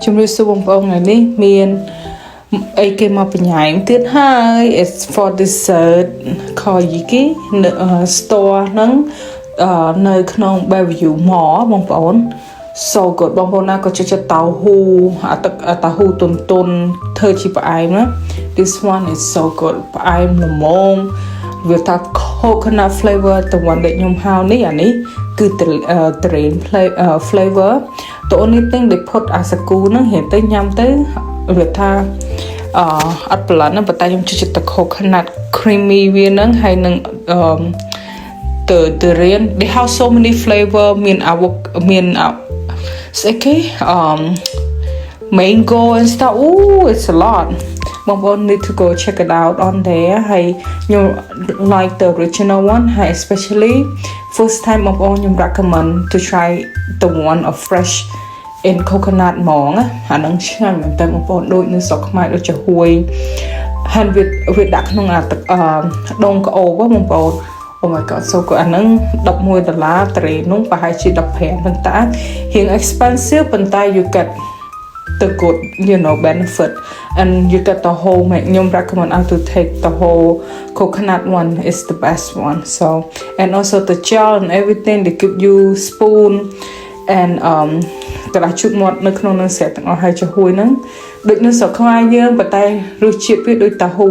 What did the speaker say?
ជំរាបសួរបងប្អូនថ្ងៃនេះមានអីគេមកបញ្ញាយទៀតហើយ it's for dessert ខយីគេ store ហ្នឹងនៅក្នុង Bellevue Mall បងប្អូន so good បងប្អូនណាក៏ចិត្តតៅហ៊ូអាទឹកតៅហ៊ូទុនធ្វើជាផ្អែមណា this one is so good ផ្អែមល្មមវាថា coconut flavor the one ដែលខ្ញុំហៅនេះអានេះគឺ terrain flavor the only thing they put as a គូហ្នឹងរៀងទៅញ៉ាំទៅវាថាអត់ប្លន់ណាប៉ុន្តែខ្ញុំចិត្ត coconut creamy វាហ្នឹងហើយនឹងthe rain they have so many flavor មានស្អីគេmango and stuff it's a lot បងប្អូន need to go check it out on there ហើយ you like the original one ហើយ especially first time បងប្អូនខ្ញុំ recommend to try the one of fresh in coconut ហ្មងអាហ្នឹងឆ្ងាញ់មែនតើបងប្អូនដូចនៅស្រុកខ្មែរដូចជាហួយហើយវាដាក់ក្នុងអាទឹកដងក្អូបបងប្អូន Oh my god so good អាហ្នឹង$11ត្រេនោះប្រហែលជា15ប៉ុន្តែរៀង expensive ប៉ុន្តែ you get the good benefit and you get the whole ខ្ញុំ recommend to take the whole coconut one is the best one so and also the gel and everything they give you spoon and កន្លះជូតមាត់នៅក្នុងនឹងស្រាប់ទាំងអស់ហើយចំហួយហ្នឹងដូចនៅស្រុកខ្មែរយើងប៉ុន្តែរសជាតិវាដូចតាហ៊ូ